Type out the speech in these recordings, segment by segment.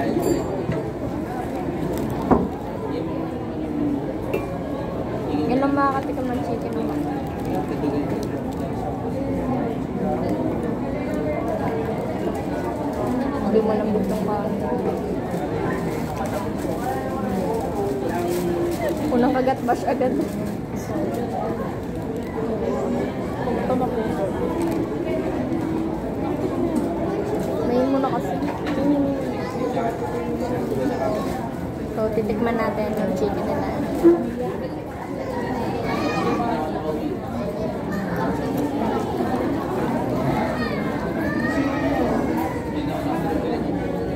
Yan lang makakatikam ng chicken naman. Hindi mo lang butong ka. Unang kagat bash agad. May muna kasi. So, titikman natin yung chicken nila.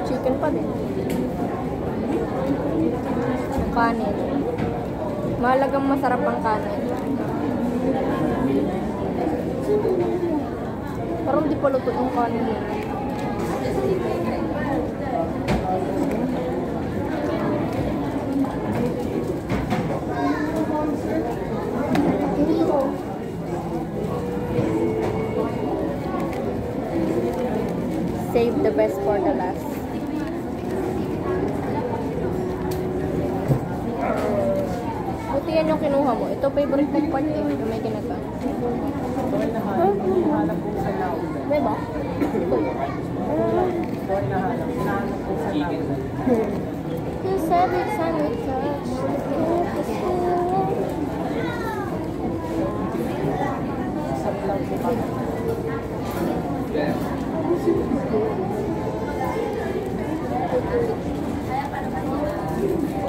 Chicken pa din. Kanin. Mahalagang masarap ang kanin. Parang di pa luto yung kanin nila. Save the best for the last. Buti yan yung kinuha mo. Ito favorite kong part eh. Yung may kinaga. Huh? May ba? Cause every time we touch,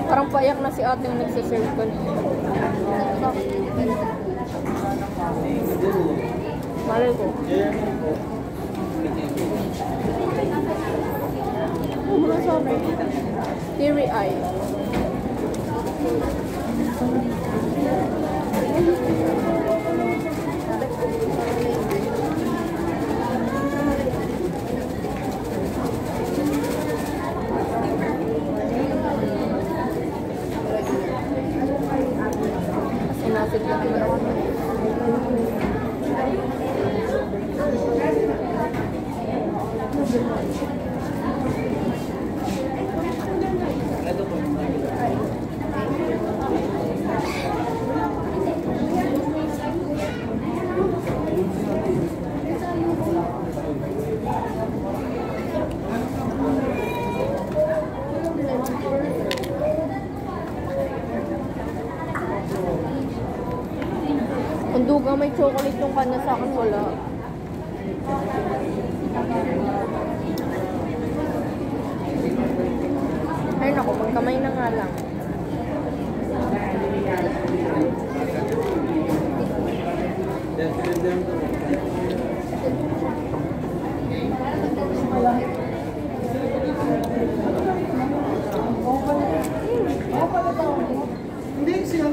parang payak na si ating nagsiserve ko. Malay ko. Mula sa akin. Teary eye. Sinasig lang naman ako. Kung duga may chocolate yung kanya sa akin, wala. Ay naku, magkamay na nga lang. Hindi, siya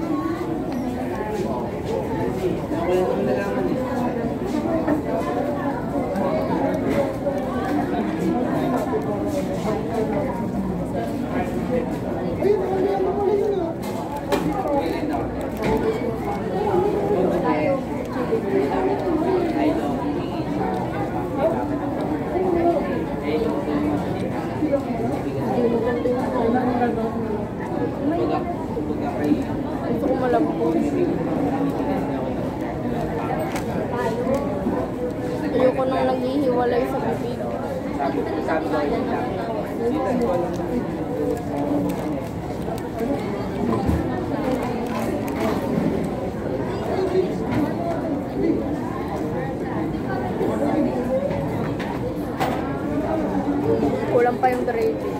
Gusto ko malambot. Ayoko nang naghihiwalay sa bibig. Kulang pa yung gravy.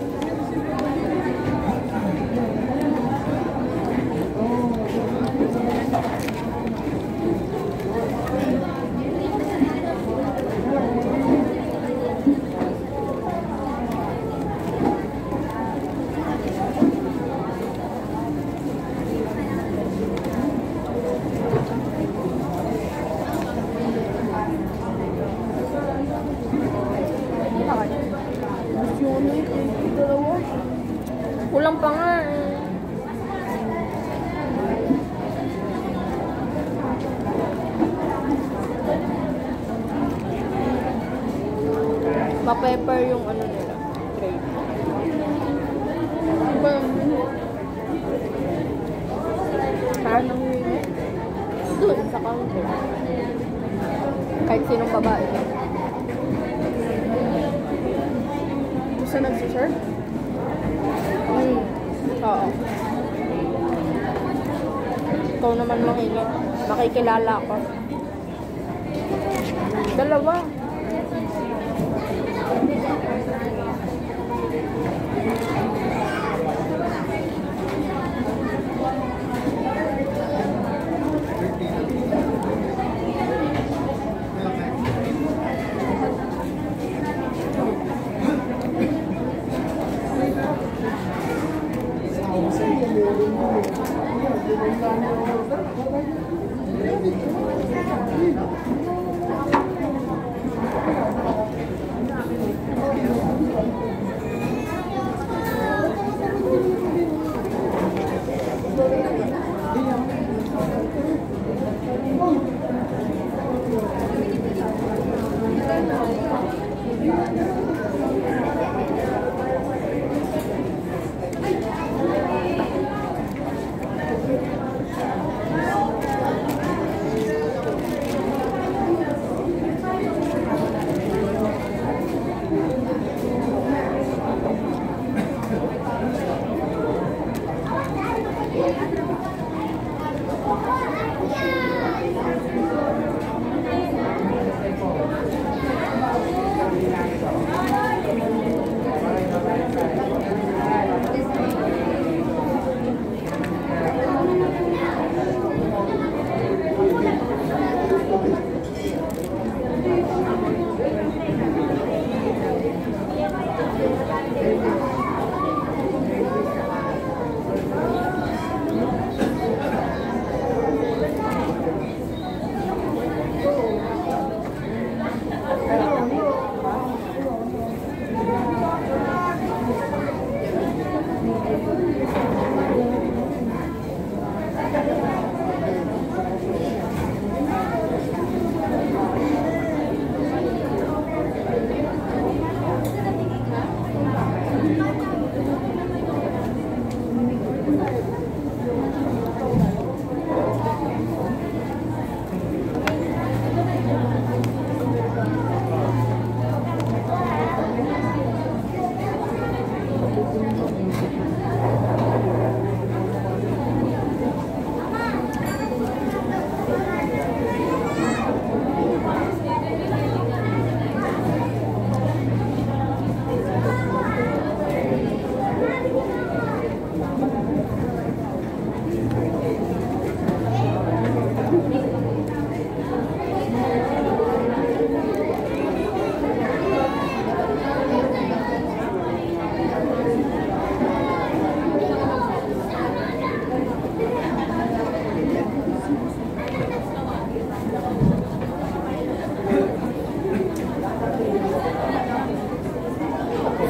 Kulang pa nga eh. Ma-pepper yung ano nila. Gravy. Kahit sinong babae. Gusto nagsiserve? Oo. Ikaw naman mangingit. Makikilala ko. Dalawa.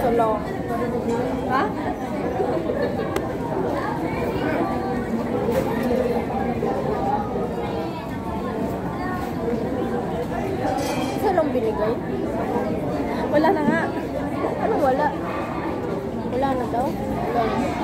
Solo. Ha? Salong binigay? Wala na nga. Anong wala? Wala na daw? Wala na.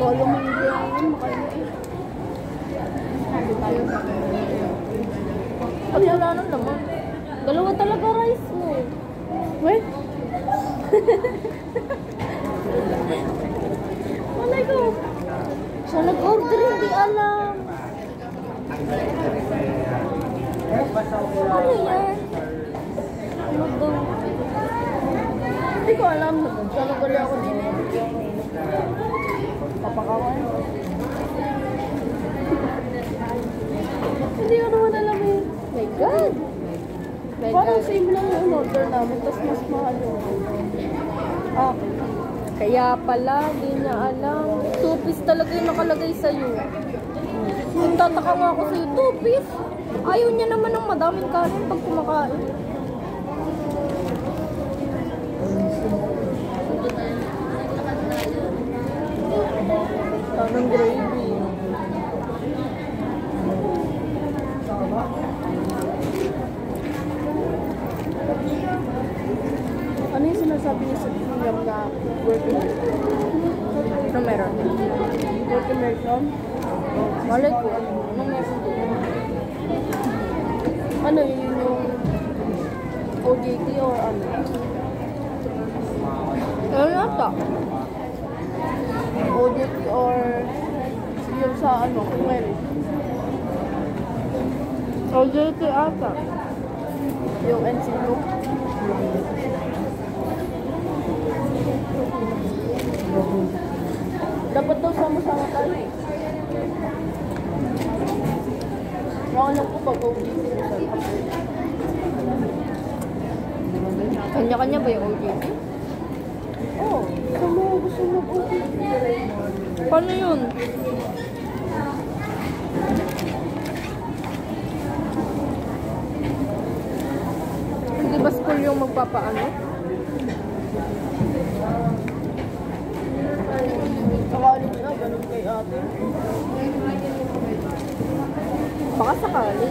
Wala man yung makain eh. Pag wala na naman. Dalawa talaga rice mo. Wait. Malay ko. Siya nag-order, hindi alam. Ano yan? Ano ba? Hindi ko alam. Nagkalugali ako din eh. Papakawan. Hindi ko naman alam eh. My God. My Parang God. same lang yung order namin, tapos mas mahal yung ah, Kaya pala, hindi niya alam. 2 piece talaga yung nakalagay sa'yo. Kung tataka nga ako sa'yo, 2 piece. Ayaw niya naman ng madaming kanin pag kumakain. tanong gravy. Ano yung sinasabi niya sa William na working Ano meron? working American? Malay ko. Anong meron doon? Ano yun yung OJT or ano? Ano nata? OJT or yung sa ano, kung meron. OJT ata. Yung NC group. Dapat daw sama-sama tayo eh. Alam ko pag OJT mo sa upgrade. Kanya-kanya ba yung OJT? Oo, gusto mo OJT. Paano yun? Hindi ba school yung magpapaano? Sa college na, ganun kay ate. Baka sakali.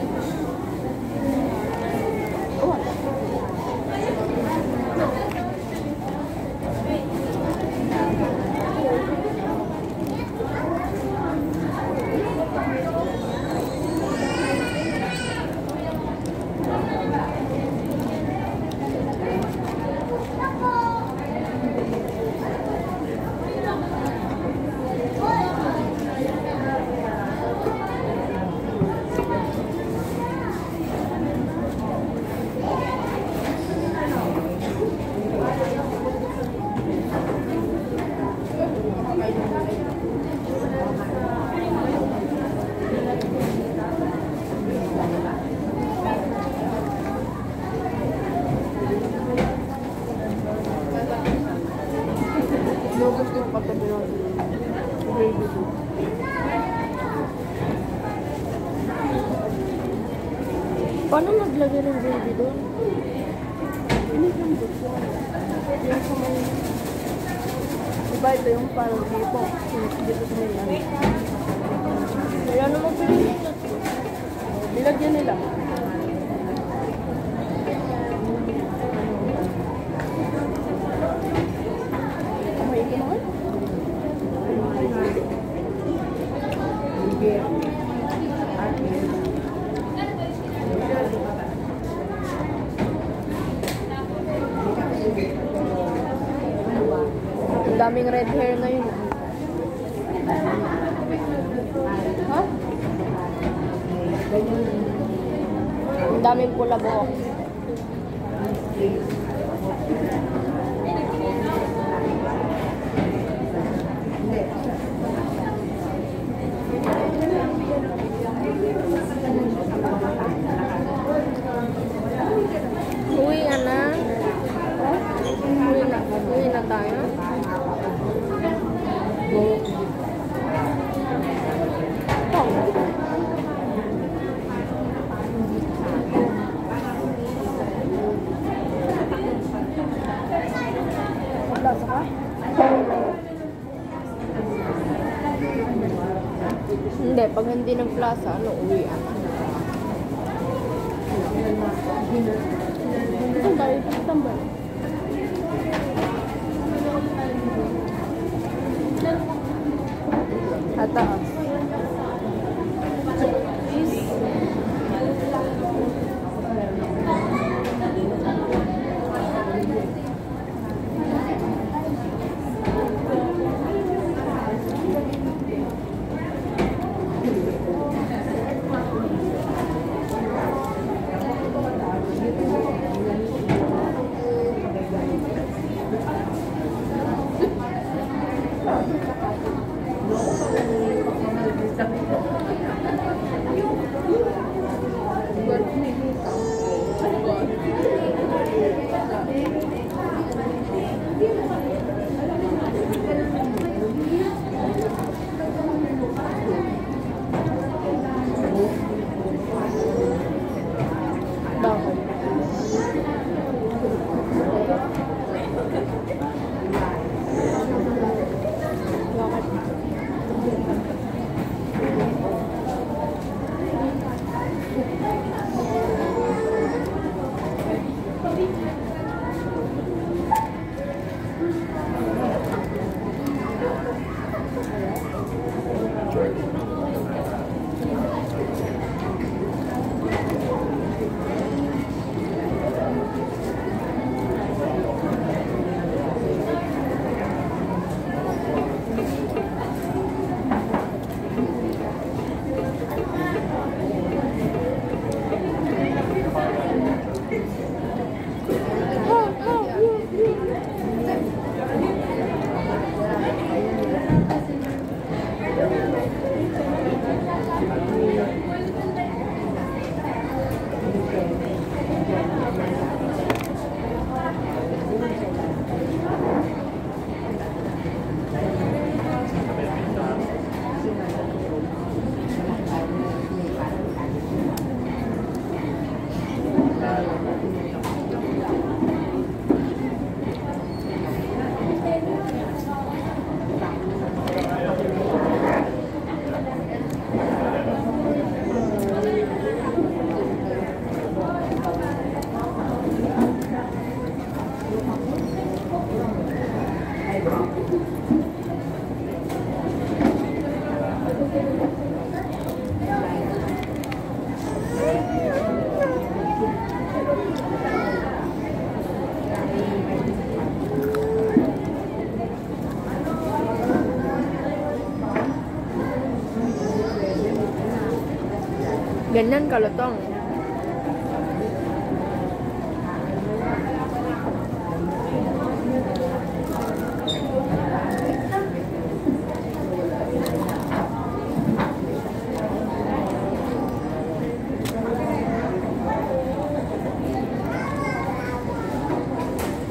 Oh, gusto yung katabi natin. Gravy soup. Paano naglagay ng gravy doon? Ini yung gusto. Yung sa may... Diba ito yung parang dito. Dito sa may ano. Wala namang pinili. Nilagyan nila. Kamay ito naman? Ang daming red hair ngayon. Ha? Ang daming pula buhok. Uwi ka na. Uwi na tayo. Maglasa ka? Hindi, pag hindi ng plaza, ano, uwi ka na. Saan tayo tambay? taas. Ganyan kalutong.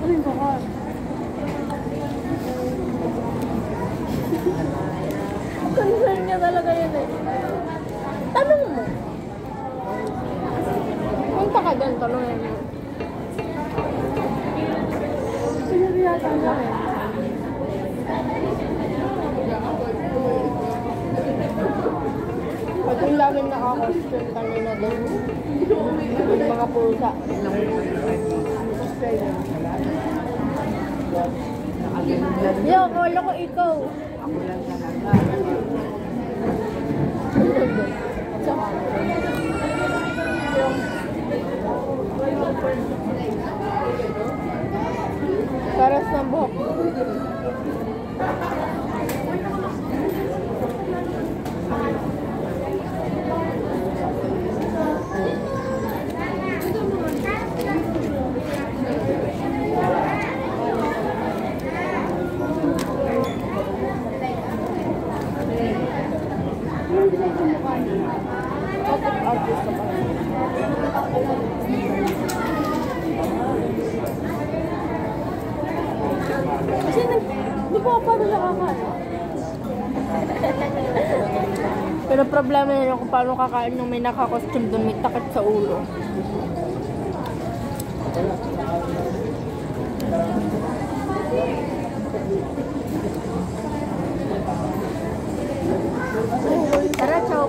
Ano yung baka? Concern niya talaga yun eh. Tanong mo. Punta ka dyan, tanongin mo. Pinariyata niya eh. Pag yung namin naka-costume kanina doon, yung mga pulsa. Yo, akala ko ikaw. Paras ng buhok. Artist ka pa. Kasi di ba paano nakakain? Pero problema nila kung paano kakain nung may naka-costume doon, may takot sa ulo. Tara, chow.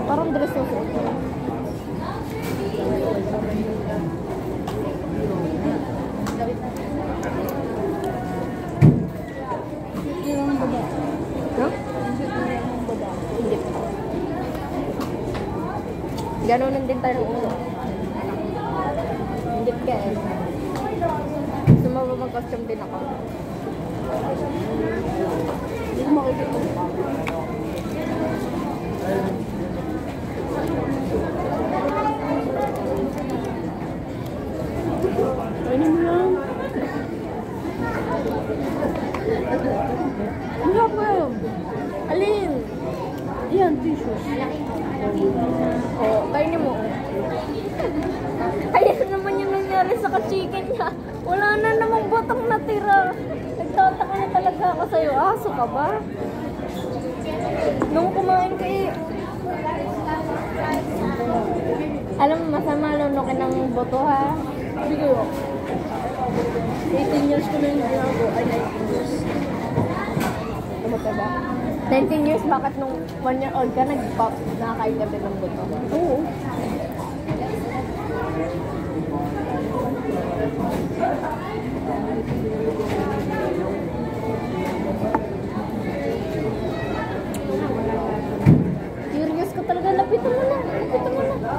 Parang dress na suot mo. Ganunan din tayo ng ulo. Hindi ka eh. Gusto mo ba mag-costume din ako? Hindi ko makikita mo pa. Ano mo yan? Ano ba yun? Alin? Yan, tissues. Oo, kainin mo. Ayan naman yung nangyari sa ka-chicken niya. Wala na namang botong natira. Nagtataka na talaga ako sa'yo. Aso ka ba? Nung kumain ka eh. Alam mo, masama lunukin ng boto ha. Hindi kayo. 18 years ko na yung ginagawa. Ay, 19 years. Tumataba. 19 years, bakit nung 1 year old ka nag-pop nakakain ka din ng boto? Oo. Curious ka talaga. Lapitan mo na. Lapitan mo na.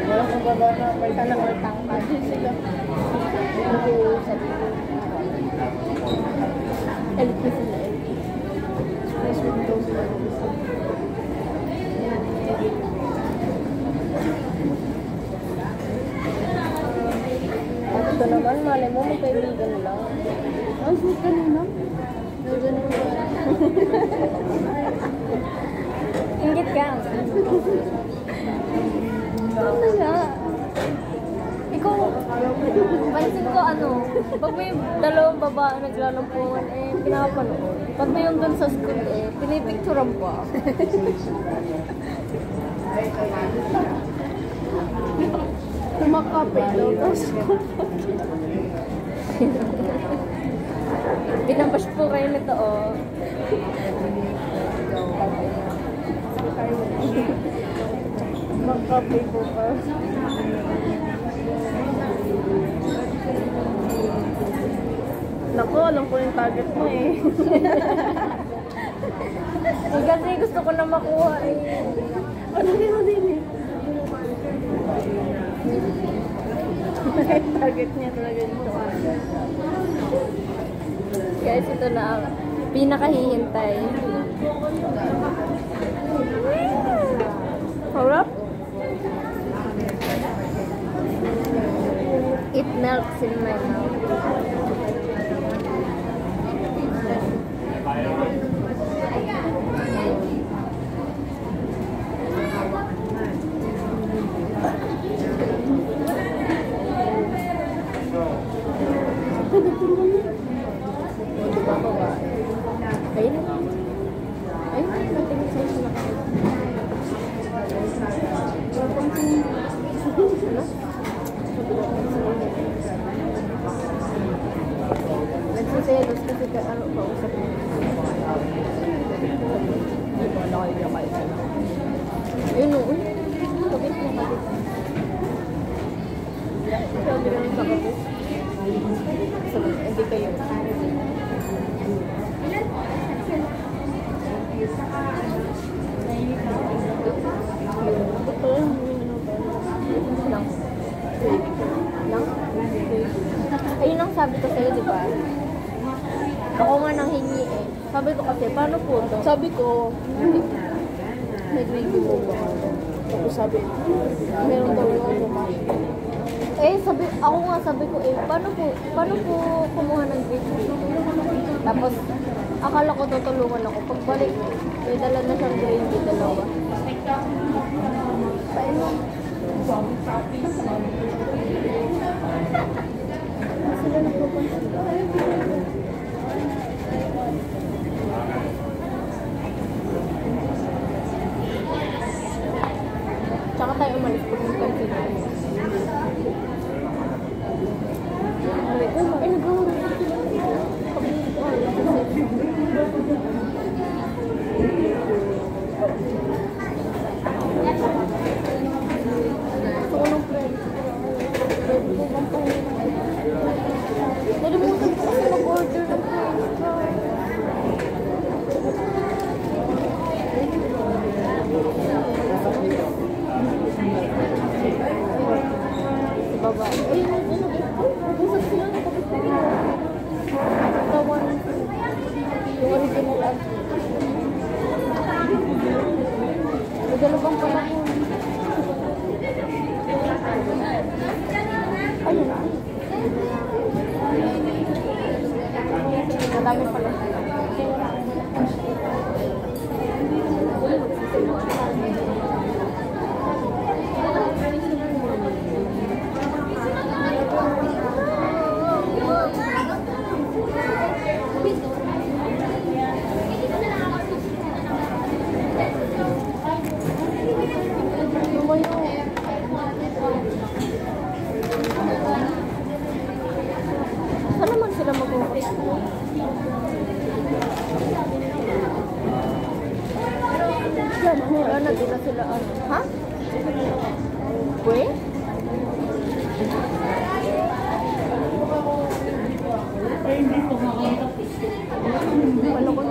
Walang kumbaga na may talagang tangka. Hindi sila. Nag-uusap. LP sila. LP. Express window sila. At ito naman, malay mo, magkaibigan lang. Ang sweet kanina. Ganun ba? Ingit ka. Ano nga? Ikaw, pansin ko pag may dalawang babae naglalampungan, pinapanood. Pag may yung dun sa school, pinipicturean pa. Kumakape daw. Tapos Binabash po kayo nito, oh. magkape po ka. Naku, alam ko yung target mo eh. Kasi gusto ko na makuha eh. Ano din eh. Target niya talaga dito. Guys, ito na ang pinakahihintay. Harap? It melts in my mouth. Ayun. Ayun, matingin sa'yo sila. Nagsiselos kasi kausap mo. Hindi mo na kayo kayo sila. Ayun o. Kabit niya, kabit. Sabi naman sa kapit. Hindi kayo. Ito lang, Lang. Lang? Ayun ang sabi ko sa'yo, di ba? Ako nga nang hingi eh. Sabi ko kasi, paano po to? sabi ko, nag-review mo ba? Tapos sabi, meron daw yung lumayo. Ako nga sabi ko paano po kumuha ng grade dito? Tapos, akala ko tutulungan ako. Pagbalik, may dala na siyang grade dito, dalawa. Paano? Sila nagpupunta. Tsaka tayo umalis pupunta sila. Ay, nagawa na. Gusto ko ng friend. Pwede ko bang pahingi? Nalimutan ko kasi mag-order ng friend. ano. Ha? Wait? Ano ko